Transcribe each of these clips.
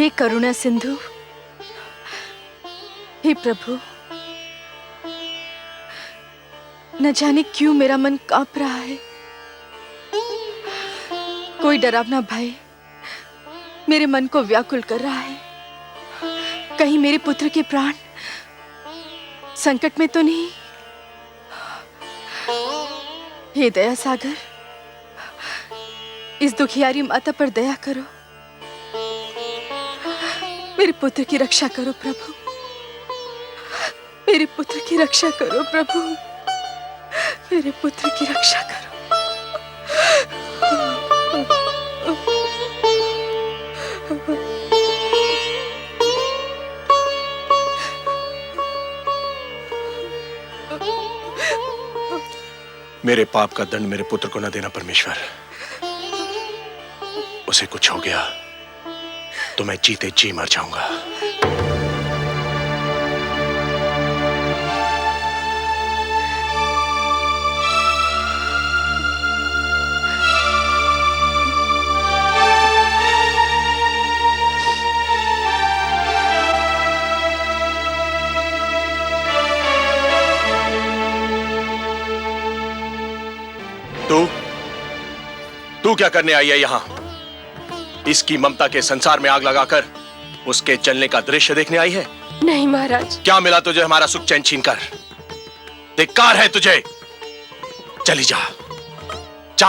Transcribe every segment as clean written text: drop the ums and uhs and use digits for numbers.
हे करुणा सिंधु, हे प्रभु, न जाने क्यों मेरा मन कांप रहा है। कोई डरावना भय मेरे मन को व्याकुल कर रहा है। कहीं मेरे पुत्र के प्राण संकट में तो नहीं। हे दया सागर, इस दुखियारी माता पर दया करो। मेरे पुत्र की रक्षा करो प्रभु, मेरे पुत्र की रक्षा करो प्रभु, मेरे पुत्र की रक्षा करो। मेरे पाप का दंड मेरे पुत्र को न देना परमेश्वर। उसे कुछ हो गया तो मैं जीते जी मर जाऊंगा। तू क्या करने आई है यहां? इसकी ममता के संसार में आग लगाकर उसके चलने का दृश्य देखने आई है? नहीं महाराज। क्या मिला तुझे हमारा सुख चैन छीन कर? धिक्कार है तुझे। चली जा,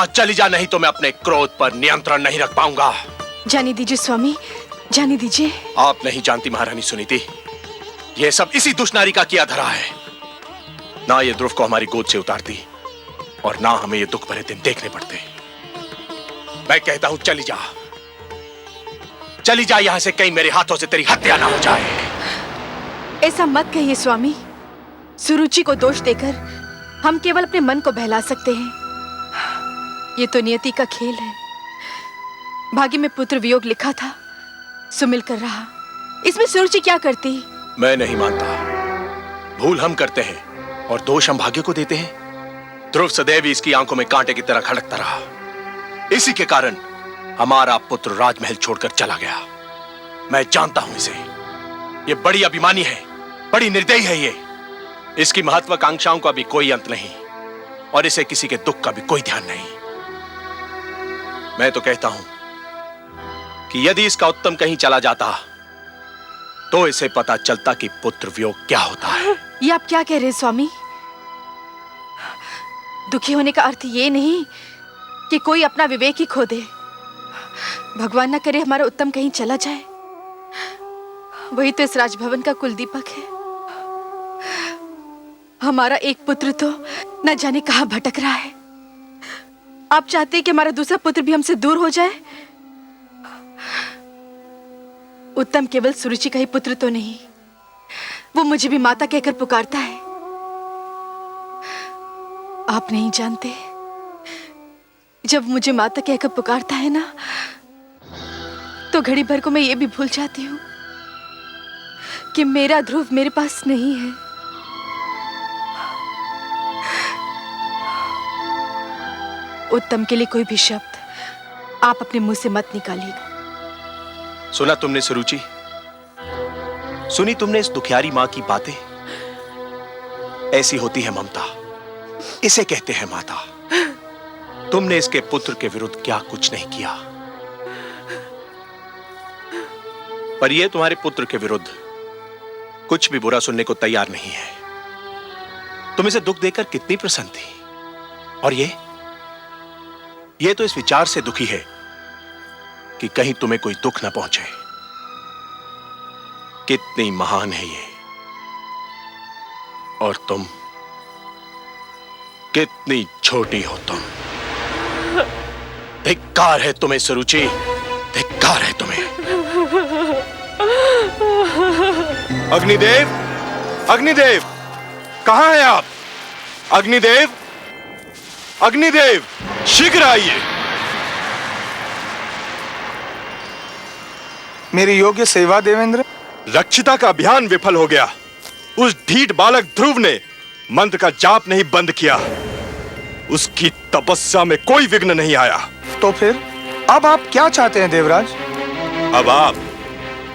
चली जा, नहीं तो मैं अपने क्रोध पर नियंत्रण नहीं रख पाऊंगा। जाने दीजिए स्वामी, जाने दीजिए। आप नहीं जानती महारानी सुनीति, यह सब इसी दुष्ट नारी का किया धरा है। ना ये ध्रुव को हमारी गोद से उतारती और ना हमें ये दुख भरे दिन देखने पड़ते। मैं कहता हूं चली जा, चली जा यहां से, कहीं मेरे हाथों से तेरी हत्या ना हो जाए। ऐसा मत कहिए स्वामी। सुरुचि को दोष देकर हम केवल अपने मन को बहला सकते हैं। ये तो नियति का खेल है। भाग्य में पुत्र वियोग लिखा था, सुमिल कर रहा। इसमें सुरुचि क्या करती? मैं नहीं मानता। भूल हम करते हैं और दोष हम भाग्य को देते हैं। ध्रुव सदैव इसकी आंखों में कांटे की तरह खड़कता रहा। इसी के कारण हमारा पुत्र राजमहल छोड़कर चला गया। मैं जानता हूं इसे। ये बड़ी अभिमानी है, बड़ी निर्दयी है ये। इसकी महत्वाकांक्षाओं का भी कोई अंत नहीं और इसे किसी के दुख का भी कोई ध्यान नहीं। मैं तो कहता हूं कि यदि इसका उत्तम कहीं चला जाता तो इसे पता चलता कि पुत्र वियोग क्या होता है। ये आप क्या कह रहे हैं स्वामी? दुखी होने का अर्थ ये नहीं कि कोई अपना विवेक ही खो दे। भगवान न करे हमारा उत्तम कहीं चला जाए। वही तो इस राजभवन का कुलदीपक है। हमारा एक पुत्र तो न जाने कहां भटक रहा है। आप चाहते हैं कि हमारा दूसरा पुत्र भी हमसे दूर हो जाए? उत्तम केवल सुरुचि का ही पुत्र तो नहीं, वो मुझे भी माता कहकर पुकारता है। आप नहीं जानते, जब मुझे माता कहकर पुकारता है ना, तो घड़ी भर को मैं ये भी भूल जाती हूँ कि मेरा ध्रुव मेरे पास नहीं है। उत्तम के लिए कोई भी शब्द आप अपने मुंह से मत निकालिएगा। सुना तुमने सुरुचि? सुनी तुमने इस दुखियारी मां की बातें? ऐसी होती है ममता, इसे कहते हैं माता। तुमने इसके पुत्र के विरुद्ध क्या कुछ नहीं किया, पर यह तुम्हारे पुत्र के विरुद्ध कुछ भी बुरा सुनने को तैयार नहीं है। तुम इसे दुख देकर कितनी प्रसन्न थी, और ये तो इस विचार से दुखी है कि कहीं तुम्हें कोई दुख ना पहुंचे। कितनी महान है ये, और तुम कितनी छोटी हो तुम। धिक्कार है तुम्हें सुरुचि, धिक्कार है तुम्हें। अग्निदेव, अग्निदेव, कहां हैं आप? अग्निदेव, अग्निदेव, शीघ्र आइए। मेरी योग्य सेवा देवेंद्र। रक्षिता का अभियान विफल हो गया। उस ढीठ बालक ध्रुव ने मंत्र का जाप नहीं बंद किया। उसकी तपस्या में कोई विघ्न नहीं आया। तो फिर अब आप क्या चाहते हैं देवराज? अब आप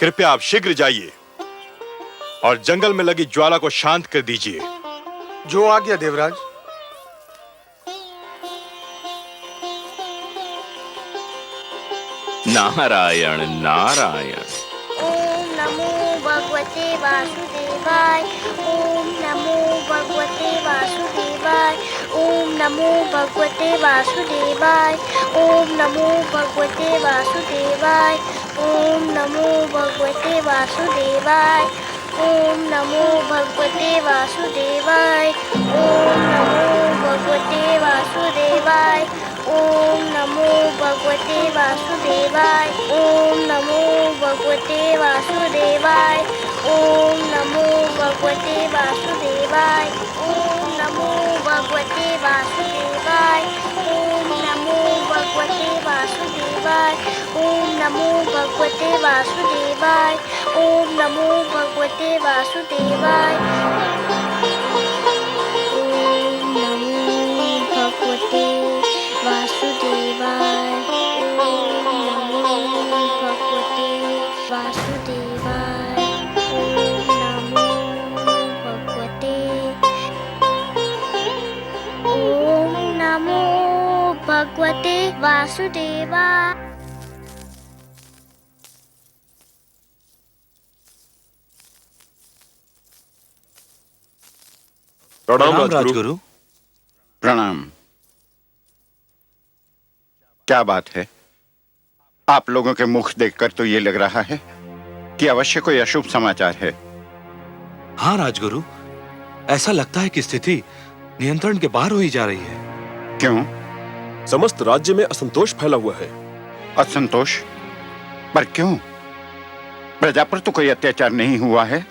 कृपया आप शीघ्र जाइए और जंगल में लगी ज्वाला को शांत कर दीजिए। जो आज्ञा देवराज। नारायण नारायण। ओम नमो भगवते वासुदेवाय। ओम नमो भगवते वासुदेवाय। ओम नमो भगवते वासुदेवाय। ओम नमो भगवते वासुदेवाय। ओम नमो भगवते वासुदेवाय। ओम नमो भगवते वासुदेवाय। ओम नमो भगवते वासुदेवाय। ओम नमो भगवते वासुदेवाय। ओम नमो भगवते वासुदेवाय। ओम नमो भगवते वासुदेवाय। ओम नमो भगवते वासुदेवाय। ओम नमो भगवते वासुदेवाय। ओम नमो भगवते वासुदेवाय। ओम नमो भगवते वासुदेवाय। ओम नमो भगवते वासुदेवाय। ओम नमो भगवते वासुदेवाय। ओम नमो भगवते। ओम नमो भगवते वासुदेवाय। प्रणाम राजगुरु। प्रणाम। क्या बात है? आप लोगों के मुख देखकर तो ये लग रहा है कि अवश्य कोई अशुभ समाचार है। हाँ राजगुरु, ऐसा लगता है कि स्थिति नियंत्रण के बाहर हुई जा रही है। क्यों? समस्त राज्य में असंतोष फैला हुआ है। असंतोष? पर क्यों? प्रजा पर तो कोई अत्याचार नहीं हुआ है।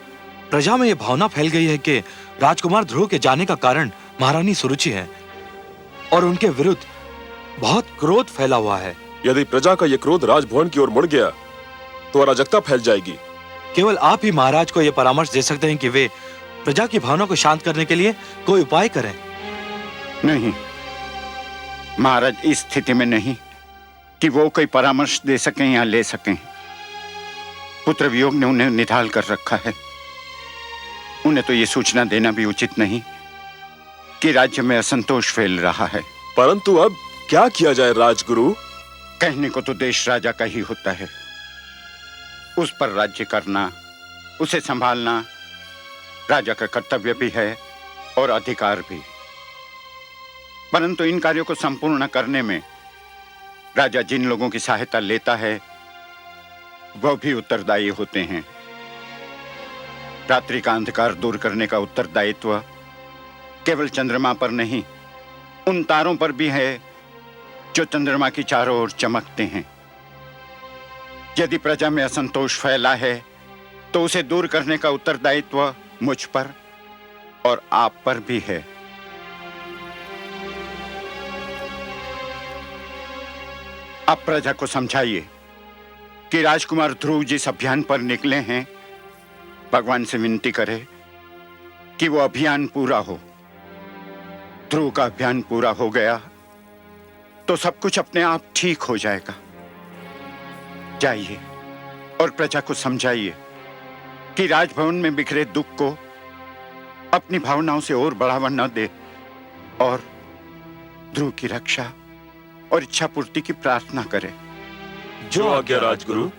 प्रजा में यह भावना फैल गई है कि राजकुमार ध्रुव के जाने का कारण महारानी सुरुचि है और उनके विरुद्ध बहुत क्रोध फैला हुआ है। यदि प्रजा का यह क्रोध राजभवन की ओर मुड़ गया तो अराजकता फैल जाएगी। केवल आप ही महाराज को यह परामर्श दे सकते हैं कि वे प्रजा की भावना को शांत करने के लिए कोई उपाय करें। नहीं, महाराज इस स्थिति में नहीं कि वो कोई परामर्श दे सकें या ले सकें। पुत्र वियोग ने उन्हें निढाल कर रखा है। उन्हें तो ये सूचना देना भी उचित नहीं कि राज्य में असंतोष फैल रहा है। परंतु अब क्या किया जाए राजगुरु? कहने को तो देश राजा का ही होता है। उस पर राज्य करना, उसे संभालना राजा का कर्तव्य भी है और अधिकार भी। परंतु इन कार्यों को संपूर्ण करने में राजा जिन लोगों की सहायता लेता है वह भी उत्तरदायी होते हैं। रात्रि का अंधकार दूर करने का उत्तरदायित्व केवल चंद्रमा पर नहीं, उन तारों पर भी है जो चंद्रमा की चारों ओर चमकते हैं। यदि प्रजा में असंतोष फैला है तो उसे दूर करने का उत्तरदायित्व मुझ पर और आप पर भी है। आप प्रजा को समझाइए कि राजकुमार ध्रुव जिस अभियान पर निकले हैं, भगवान से विनती करे कि वो अभियान पूरा हो। ध्रुव का अभियान पूरा हो गया तो सब कुछ अपने आप ठीक हो जाएगा। जाइए और प्रजा को समझाइए कि राजभवन में बिखरे दुख को अपनी भावनाओं से और बढ़ावा न दे और ध्रुव की रक्षा और इच्छा पूर्ति की प्रार्थना करे। जो आज्ञा राजगुरु।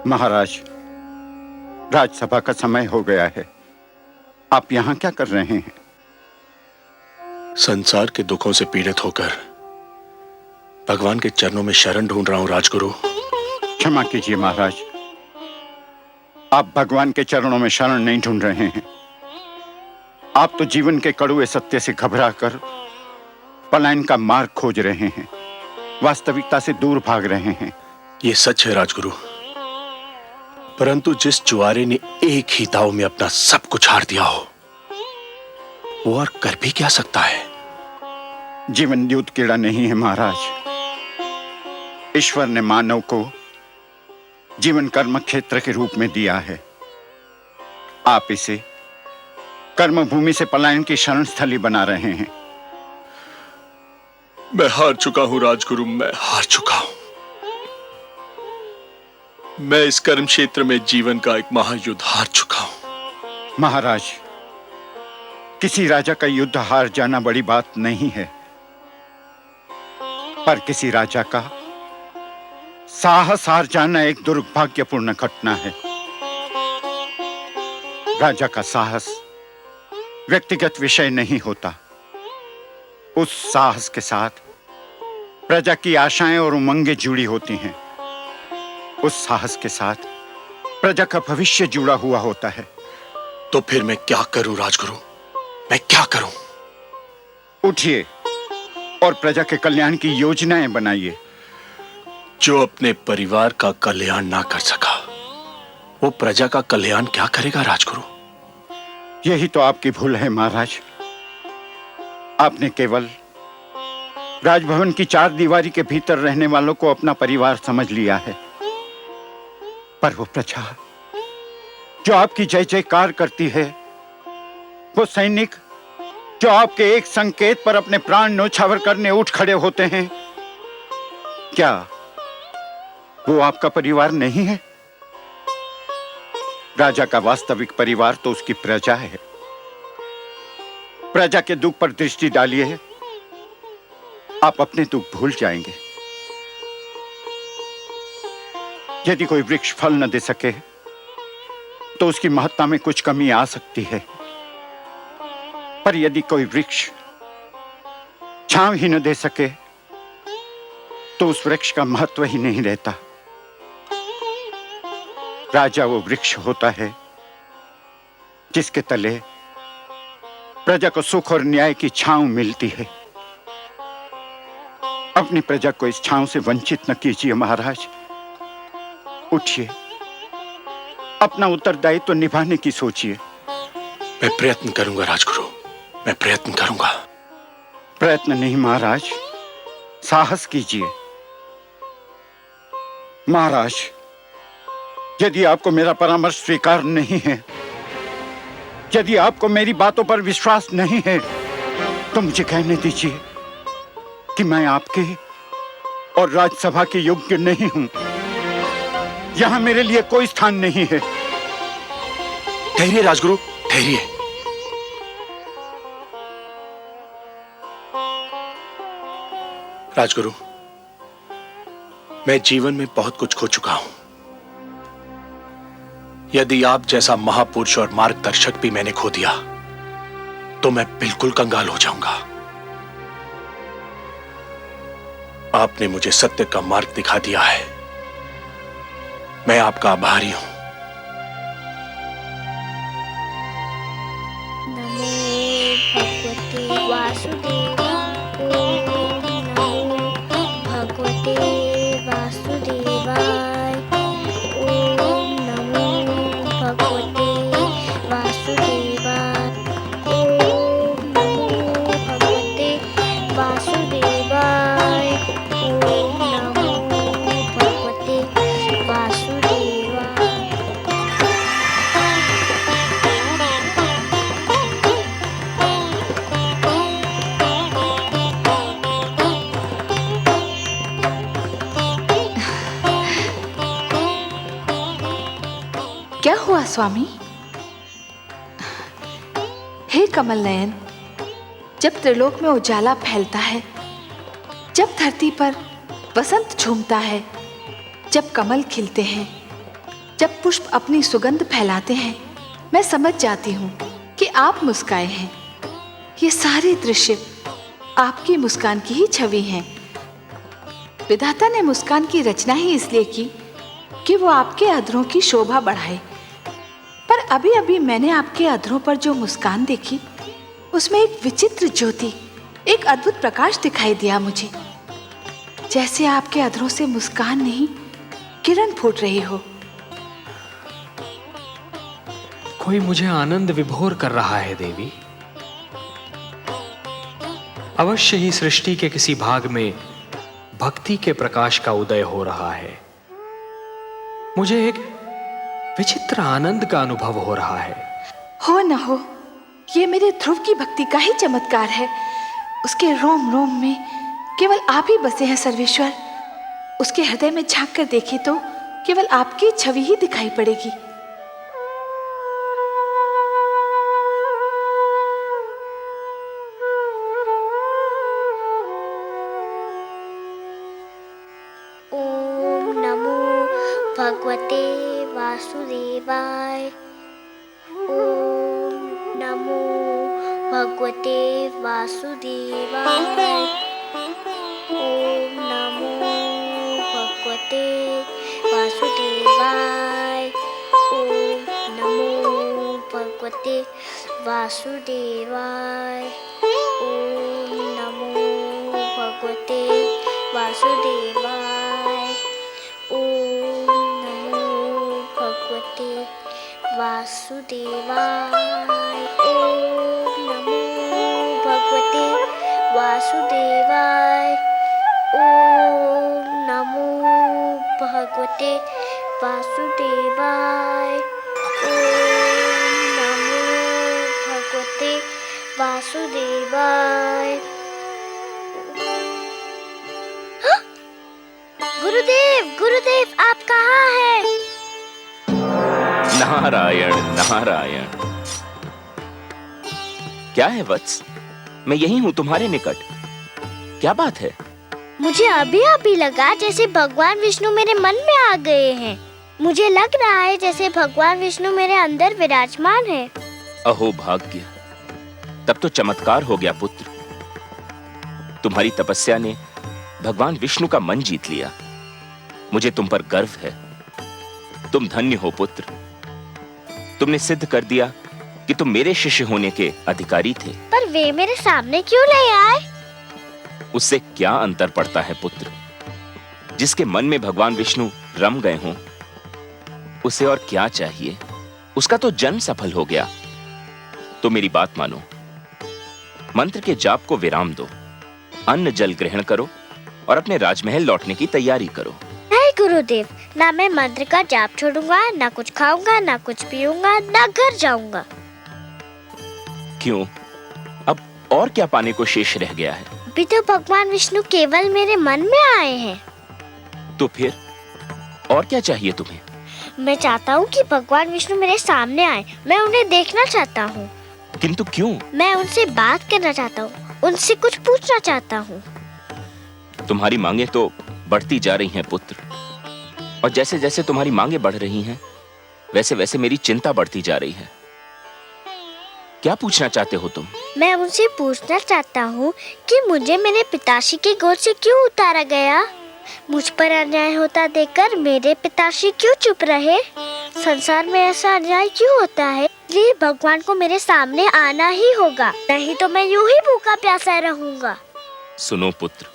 महाराज, राजसभा का समय हो गया है। आप यहाँ क्या कर रहे हैं? संसार के दुखों से पीड़ित होकर भगवान के चरणों में शरण ढूंढ रहा हूं राजगुरु। क्षमा कीजिए महाराज, आप भगवान के चरणों में शरण नहीं ढूंढ रहे हैं। आप तो जीवन के कड़वे सत्य से घबराकर पलायन का मार्ग खोज रहे हैं, वास्तविकता से दूर भाग रहे हैं। ये सच है राजगुरु, परंतु जिस जुआरे ने एक ही दाव में अपना सब कुछ हार दिया हो, वो और कर भी क्या सकता है? जीवन युद्ध कीड़ा नहीं है महाराज। ईश्वर ने मानव को जीवन कर्म क्षेत्र के रूप में दिया है। आप इसे कर्म भूमि से पलायन की शरण स्थली बना रहे हैं। मैं हार चुका हूं राजगुरु, मैं हार चुका हूं। मैं इस कर्म क्षेत्र में जीवन का एक महायुद्ध हार चुका हूं। महाराज, किसी राजा का युद्ध हार जाना बड़ी बात नहीं है, पर किसी राजा का साहस हार जाना एक दुर्भाग्यपूर्ण घटना है। राजा का साहस व्यक्तिगत विषय नहीं होता। उस साहस के साथ प्रजा की आशाएं और उमंगें जुड़ी होती हैं। उस साहस के साथ प्रजा का भविष्य जुड़ा हुआ होता है। तो फिर मैं क्या करूं राजगुरु, मैं क्या करूं? उठिए और प्रजा के कल्याण की योजनाएं बनाइए। जो अपने परिवार का कल्याण ना कर सका, वो प्रजा का कल्याण क्या करेगा राजगुरु? यही तो आपकी भूल है महाराज। आपने केवल राजभवन की चार दीवारी के भीतर रहने वालों को अपना परिवार समझ लिया है, पर वो प्रजा जो आपकी जय जयकार करती है, वो सैनिक जो आपके एक संकेत पर अपने प्राण न्योछावर करने उठ खड़े होते हैं, क्या वो आपका परिवार नहीं है? राजा का वास्तविक परिवार तो उसकी प्रजा है। प्रजा के दुख पर दृष्टि डालिए, आप अपने दुख भूल जाएंगे। यदि कोई वृक्ष फल न दे सके तो उसकी महत्ता में कुछ कमी आ सकती है, पर यदि कोई वृक्ष छांव ही न दे सके तो उस वृक्ष का महत्व ही नहीं रहता। राजा वो वृक्ष होता है जिसके तले प्रजा को सुख और न्याय की छांव मिलती है। अपनी प्रजा को इस छांव से वंचित न कीजिए महाराज। उठिए, अपना उत्तरदायित्व तो निभाने की सोचिए। मैं प्रयत्न करूंगा राजगुरु, मैं प्रयत्न करूंगा। प्रयत्न नहीं महाराज, साहस कीजिए। महाराज, यदि आपको मेरा परामर्श स्वीकार नहीं है, यदि आपको मेरी बातों पर विश्वास नहीं है, तो मुझे कहने दीजिए कि मैं आपके और राज्यसभा के योग्य नहीं हूं। यहां मेरे लिए कोई स्थान नहीं है। ठहरिए राजगुरु, ठहरिए। राजगुरु, मैं जीवन में बहुत कुछ खो चुका हूं। यदि आप जैसा महापुरुष और मार्गदर्शक भी मैंने खो दिया तो मैं बिल्कुल कंगाल हो जाऊंगा। आपने मुझे सत्य का मार्ग दिखा दिया है, मैं आपका आभारी हूं। नमो भगवते वासुदेवाय। ओम नमो भगवते वासुदेवाय। ओम नमो भगवते वासुदेवाय। ओम नमो भगवते वासुदेवाय। ओम नमो भगवते वासुदेवाय। क्या हुआ स्वामी? हे कमल नयन, जब त्रिलोक में उजाला फैलता है, जब धरती पर वसंत झूमता है, जब कमल खिलते हैं, जब पुष्प अपनी सुगंध फैलाते हैं, मैं समझ जाती हूँ कि आप मुस्काए हैं। ये सारे दृश्य आपकी मुस्कान की ही छवि हैं। विधाता ने मुस्कान की रचना ही इसलिए की कि वो आपके अधरों की शोभा बढ़ाए, अभी अभी मैंने आपके अधरों पर जो मुस्कान देखी, उसमें एक विचित्र ज्योति, एक अद्भुत प्रकाश दिखाई दिया मुझे। जैसे आपके अधरों से मुस्कान नहीं, किरण फूट रही हो। कोई मुझे आनंद विभोर कर रहा है देवी। अवश्य ही सृष्टि के किसी भाग में भक्ति के प्रकाश का उदय हो रहा है। मुझे एक विचित्र आनंद का अनुभव हो रहा है। हो न हो, ये मेरे ध्रुव की भक्ति का ही चमत्कार है। उसके रोम रोम में केवल आप ही बसे हैं सर्वेश्वर। उसके हृदय में झांक कर देखे तो केवल आपकी छवि ही दिखाई पड़ेगी। ओम नमो भगवते वासुदेवाय। ओम नमो भगवते वासुदेवाय। ओम नमो भगवते वासुदेवाय। ओम नमो भगवते वासुदेवाय। ओम नमो भगवते वासुदेवाय। ओम नमो भगवते वासुदेवाय। ओम नमो भगवते वासुदेवाय। ओम नमो भगवते वासुदेवाय। ओम नमो भगवते वासुदेवाय। गुरुदेव, गुरुदेव, आप कहाँ हैं? नारायण नारायण। क्या है वत्स? मैं यही हूँ तुम्हारे निकट। क्या बात है? मुझे अभी अभी लगा जैसे भगवान विष्णु मेरे मन में आ गए हैं। मुझे लग रहा है जैसे भगवान विष्णु मेरे अंदर विराजमान है। अहो भाग्य, तब तो चमत्कार हो गया पुत्र। तुम्हारी तपस्या ने भगवान विष्णु का मन जीत लिया। मुझे तुम पर गर्व है। तुम धन्य हो पुत्र। तुमने सिद्ध कर दिया कि तुम मेरे शिष्य होने के अधिकारी थे। पर वे मेरे सामने क्यों नहीं आए? उससे क्या अंतर पड़ता है पुत्र? जिसके मन में भगवान विष्णु रम गए हों, उसे और क्या चाहिए? उसका तो जन्म सफल हो गया। तो मेरी बात मानो, मंत्र के जाप को विराम दो, अन्न जल ग्रहण करो और अपने राजमहल लौटने की तैयारी करो। नहीं गुरुदेव, ना मैं मंत्र का जाप छोड़ूंगा, ना कुछ खाऊंगा, ना कुछ पीऊंगा, ना घर जाऊंगा। क्यों? अब और क्या पाने को शेष रह गया है? अभी तो भगवान विष्णु केवल मेरे मन में आए हैं। तो फिर और क्या चाहिए तुम्हें? मैं चाहता हूँ कि भगवान विष्णु मेरे सामने आए। मैं उन्हें देखना चाहता हूँ। किंतु क्यों? मैं उनसे बात करना चाहता हूँ, उनसे कुछ पूछना चाहता हूँ। तुम्हारी मांगे तो बढ़ती जा रही हैं पुत्र, और जैसे जैसे तुम्हारी मांगे बढ़ रही हैं, वैसे वैसे मेरी चिंता बढ़ती जा रही है। क्या पूछना चाहते हो तुम? मैं उनसे पूछना चाहता हूँ कि मुझे मेरे पिताश्री की गोद से क्यों उतारा गया? मुझ पर अन्याय होता देखकर मेरे पिताश्री क्यों चुप रहे? संसार में ऐसा अन्याय क्यों होता है? इसलिए भगवान को मेरे सामने आना ही होगा, नहीं तो मैं यूं ही भूखा प्यासा रहूंगा। सुनो पुत्र,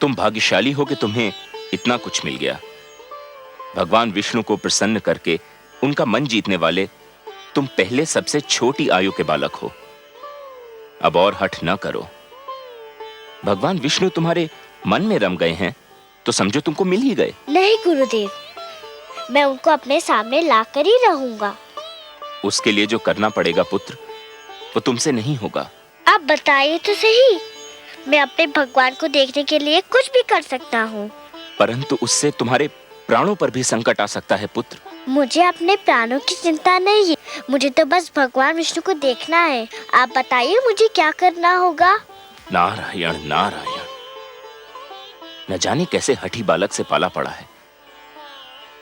तुम भाग्यशाली हो कि तुम्हें इतना कुछ मिल गया। भगवान विष्णु को प्रसन्न करके उनका मन जीतने वाले तुम पहले सबसे छोटी आयु के बालक हो। अब और हठ न करो। भगवान विष्णु तुम्हारे मन में रम गए हैं तो समझो तुमको मिल ही गए। नहीं गुरुदेव, मैं उनको अपने सामने लाकर ही रहूंगा। उसके लिए जो करना पड़ेगा पुत्र, वो तुमसे नहीं होगा। आप बताइए तो सही। मैं अपने भगवान को देखने के लिए कुछ भी कर सकता हूँ। परंतु उससे तुम्हारे प्राणों पर भी संकट आ सकता है पुत्र। मुझे अपने प्राणों की चिंता नहीं है, मुझे तो बस भगवान विष्णु को देखना है। आप बताइए मुझे क्या करना होगा? नारायण नारायण, न जाने कैसे हठी बालक से पाला पड़ा है।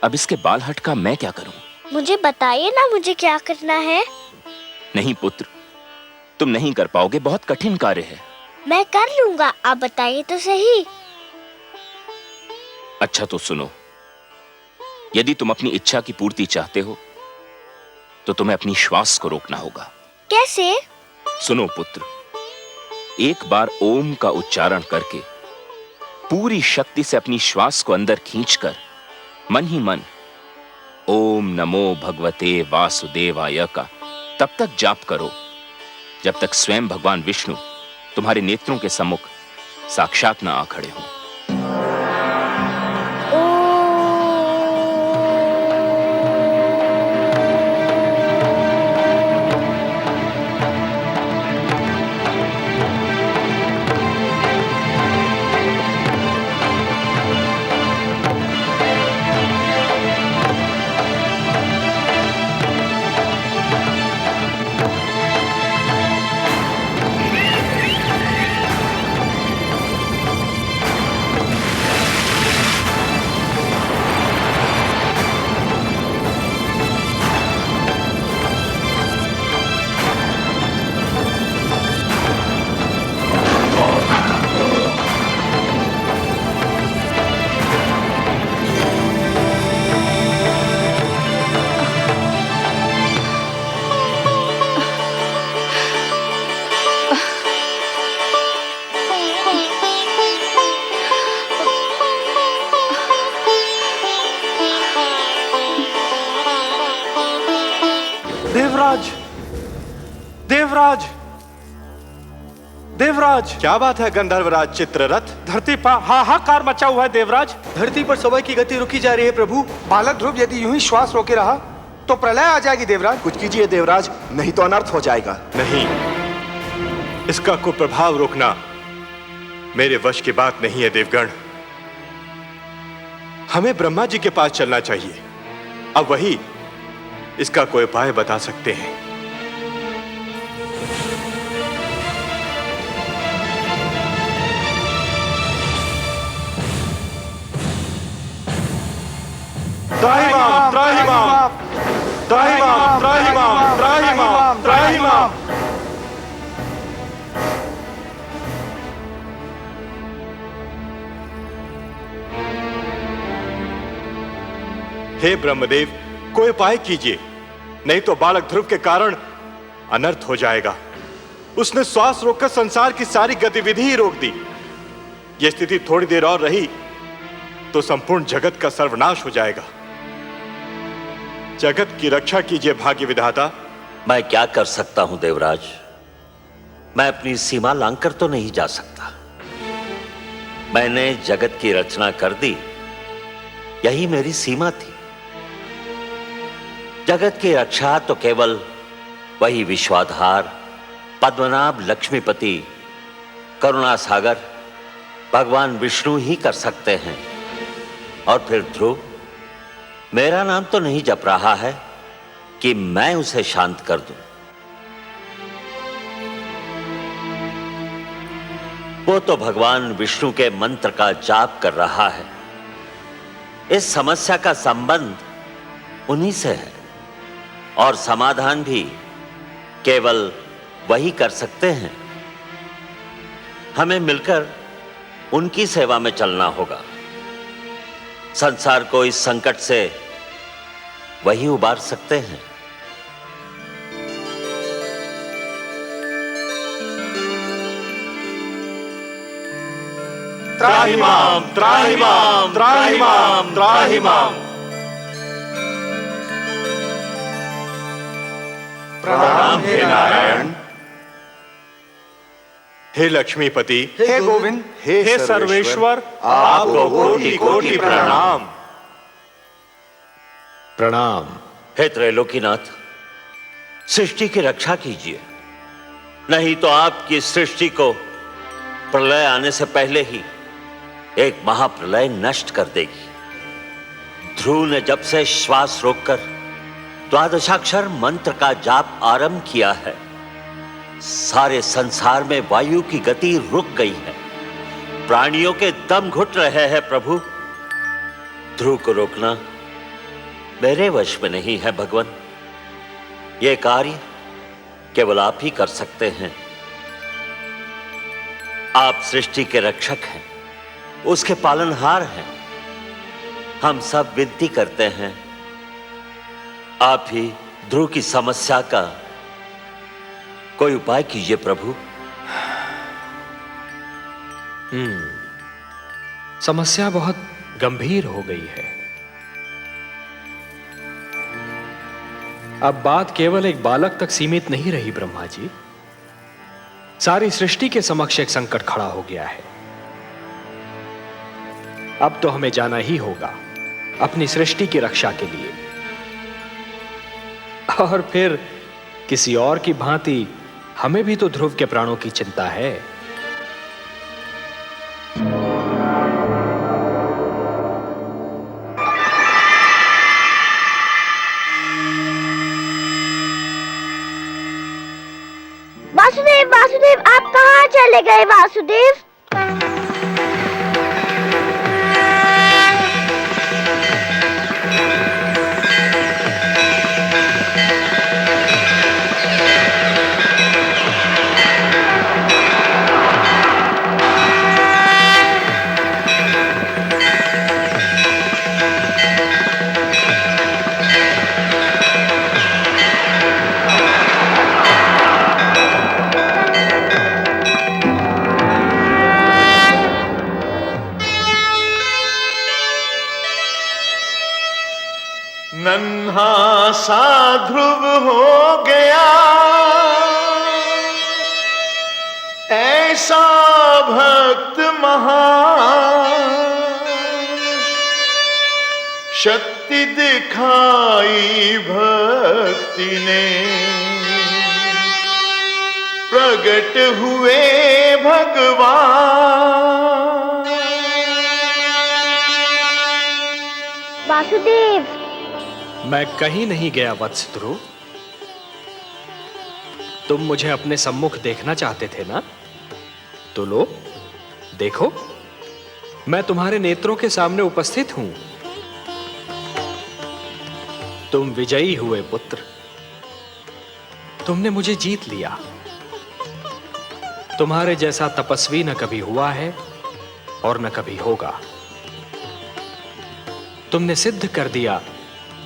अब इसके बाल हट का मैं क्या करूं? मुझे बताइए ना मुझे क्या करना है। नहीं पुत्र, तुम नहीं कर पाओगे, बहुत कठिन कार्य है। मैं कर लूंगा, आप बताइए तो सही। अच्छा तो सुनो, यदि तुम अपनी इच्छा की पूर्ति चाहते हो तो तुम्हें अपनी श्वास को रोकना होगा। कैसे? सुनो पुत्र, एक बार ओम का उच्चारण करके पूरी शक्ति से अपनी श्वास को अंदर खींचकर मन ही मन ओम नमो भगवते वासुदेवाय का तब तक जाप करो जब तक स्वयं भगवान विष्णु तुम्हारे नेत्रों के सम्मुख साक्षात न आ खड़े हों। देवराज, देवराज, देवराज! क्या बात है गंधर्वराज चित्ररथ? धरती पर हाहाकार मचा हुआ है देवराज। धरती पर समय की गति रुकी जा रही है प्रभु। बालक ध्रुव यदि यूं ही श्वास रोके रहा तो प्रलय आ जाएगी देवराज। कुछ कीजिए देवराज, नहीं तो अनर्थ हो जाएगा। नहीं, इसका कुप्रभाव रोकना मेरे वश की बात नहीं है देवगण। हमें ब्रह्मा जी के पास चलना चाहिए। अब वही इसका कोई उपाय बता सकते हैं। त्राहिमाम, त्राहिमाम, त्राहिमाम, त्राहिमाम, त्राहिमाम, त्राहिमाम। हे ब्रह्मदेव, कोई उपाय कीजिए, नहीं तो बालक ध्रुव के कारण अनर्थ हो जाएगा। उसने श्वास रोककर संसार की सारी गतिविधि ही रोक दी। यह स्थिति थोड़ी देर और रही तो संपूर्ण जगत का सर्वनाश हो जाएगा। जगत की रक्षा कीजिए भाग्य विधाता। मैं क्या कर सकता हूं देवराज? मैं अपनी सीमा लांघकर तो नहीं जा सकता। मैंने जगत की रचना कर दी, यही मेरी सीमा थी। जगत की रक्षा तो केवल वही विश्वाधार, पद्मनाभ, लक्ष्मीपति, करुणा सागर भगवान विष्णु ही कर सकते हैं। और फिर ध्रुव मेरा नाम तो नहीं जप रहा है कि मैं उसे शांत कर दूं। वो तो भगवान विष्णु के मंत्र का जाप कर रहा है। इस समस्या का संबंध उन्हीं से है और समाधान भी केवल वही कर सकते हैं। हमें मिलकर उनकी सेवा में चलना होगा। संसार को इस संकट से वही उबार सकते हैं। त्राहिमाम, त्राहिमाम, त्राहिमाम, त्राहिमाम। प्रणाम हे नारायण, हे लक्ष्मीपति, हे गोविंद, हे सर्वेश्वर, आपको कोटि कोटि प्रणाम। प्रणाम। हे त्रैलोकीनाथ, सृष्टि की रक्षा कीजिए, नहीं तो आपकी सृष्टि को प्रलय आने से पहले ही एक महाप्रलय नष्ट कर देगी। ध्रुव ने जब से श्वास रोककर द्वादशाक्षर मंत्र का जाप आरंभ किया है, सारे संसार में वायु की गति रुक गई है। प्राणियों के दम घुट रहे हैं प्रभु। ध्रुव को रोकना मेरे वश में नहीं है भगवान। यह कार्य केवल आप ही कर सकते हैं। आप सृष्टि के रक्षक हैं, उसके पालनहार हैं। हम सब विनती करते हैं, आप ही ध्रुव की समस्या का कोई उपाय कीजिए प्रभु। समस्या बहुत गंभीर हो गई है। अब बात केवल एक बालक तक सीमित नहीं रही ब्रह्मा जी, सारी सृष्टि के समक्ष एक संकट खड़ा हो गया है। अब तो हमें जाना ही होगा अपनी सृष्टि की रक्षा के लिए, और फिर किसी और की भांति हमें भी तो ध्रुव के प्राणों की चिंता है। वासुदेव, वासुदेव, आप कहाँ चले गए वासुदेव? नन्हा सा ध्रुव हो गया, ऐसा भक्त महान, शक्ति दिखाई भक्ति ने, प्रकट हुए भगवान। वासुदेव, मैं कहीं नहीं गया वत्स ध्रुव। तुम मुझे अपने सम्मुख देखना चाहते थे ना, तो लो देखो, मैं तुम्हारे नेत्रों के सामने उपस्थित हूं। तुम विजयी हुए पुत्र, तुमने मुझे जीत लिया। तुम्हारे जैसा तपस्वी न कभी हुआ है और न कभी होगा। तुमने सिद्ध कर दिया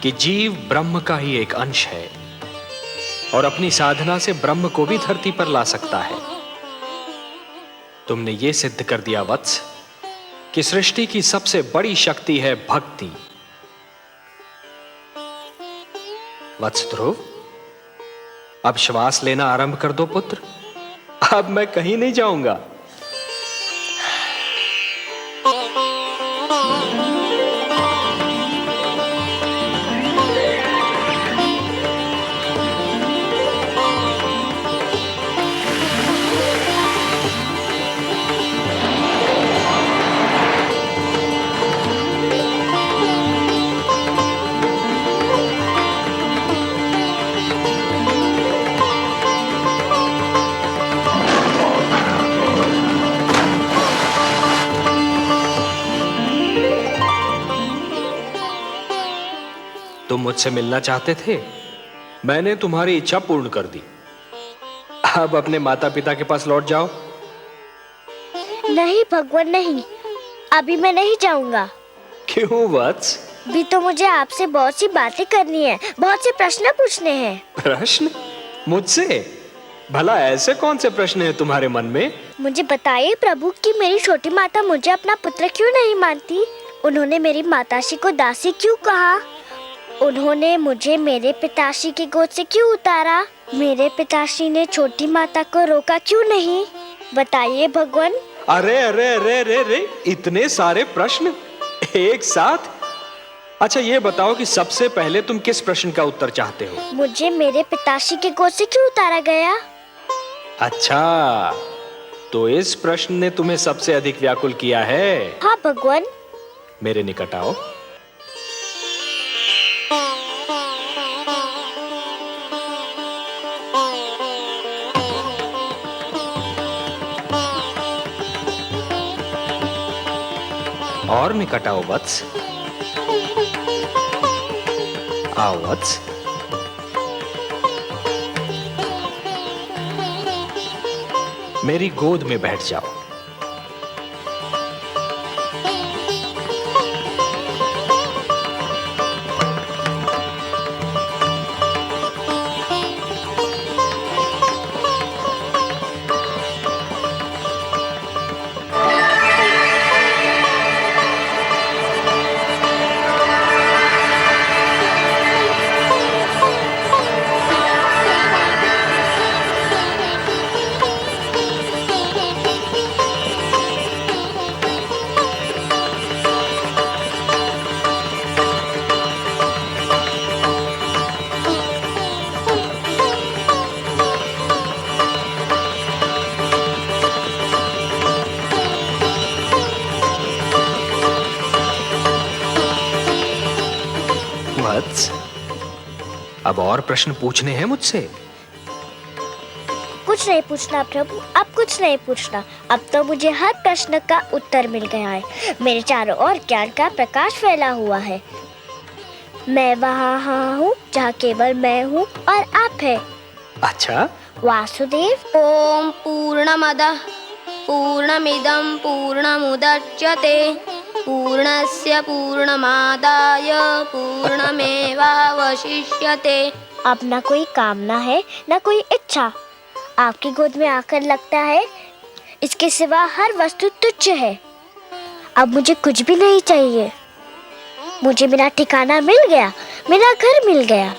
कि जीव ब्रह्म का ही एक अंश है और अपनी साधना से ब्रह्म को भी धरती पर ला सकता है। तुमने यह सिद्ध कर दिया वत्स कि सृष्टि की सबसे बड़ी शक्ति है भक्ति। वत्स ध्रुव, अब श्वास लेना आरंभ कर दो पुत्र। अब मैं कहीं नहीं जाऊंगा। तुम मुझसे मिलना चाहते थे, मैंने तुम्हारी इच्छा पूर्ण कर दी। अब अपने माता पिता के पास लौट जाओ। नहीं भगवान, नहीं, अभी मैं नहीं जाऊंगा। क्यों वत्स? भी तो मुझे आपसे बहुत सी बातें करनी है, बहुत से प्रश्न पूछने हैं। प्रश्न? मुझसे? भला ऐसे कौन से प्रश्न हैं तुम्हारे मन में? मुझे बताइए प्रभु कि मेरी छोटी माता मुझे अपना पुत्र क्यों नहीं मानती? उन्होंने मेरी माताश्री को दासी क्यों कहा? उन्होंने मुझे मेरे पिताश्री के गोद से क्यों उतारा? मेरे पिताश्री ने छोटी माता को रोका क्यों नहीं? बताइए भगवान। अरे अरे अरे अरे अरे, इतने सारे प्रश्न एक साथ? अच्छा ये बताओ कि सबसे पहले तुम किस प्रश्न का उत्तर चाहते हो? मुझे मेरे पिताश्री के गोद से क्यों उतारा गया? अच्छा, तो इस प्रश्न ने तुम्हें सबसे अधिक व्याकुल किया है? हाँ भगवान। मेरे निकट आओ। और निकट आओ वत्स। आओ वत्स। मेरी गोद में बैठ जाओ। वत्स, अब और प्रश्न पूछने हैं मुझसे? कुछ नहीं पूछना प्रभु, अब कुछ नहीं पूछना। अब तो मुझे हर प्रश्न का उत्तर मिल गया है। मेरे चारों ओर ज्ञान का प्रकाश फैला हुआ है। मैं वहाँ हूँ जहाँ केवल मैं हूँ और आप है। अच्छा, वासुदेव। ओम पूर्णमदः पूर्णमिदं पूर्णमुदच्यते पूर्णस्य पूर्णमादाय पूर्णमेवावशिष्यते। अब ना कोई कामना है ना कोई इच्छा। आपकी गोद में आकर लगता है इसके सिवा हर वस्तु तुच्छ है। अब मुझे कुछ भी नहीं चाहिए। मुझे मेरा ठिकाना मिल गया, मेरा घर मिल गया।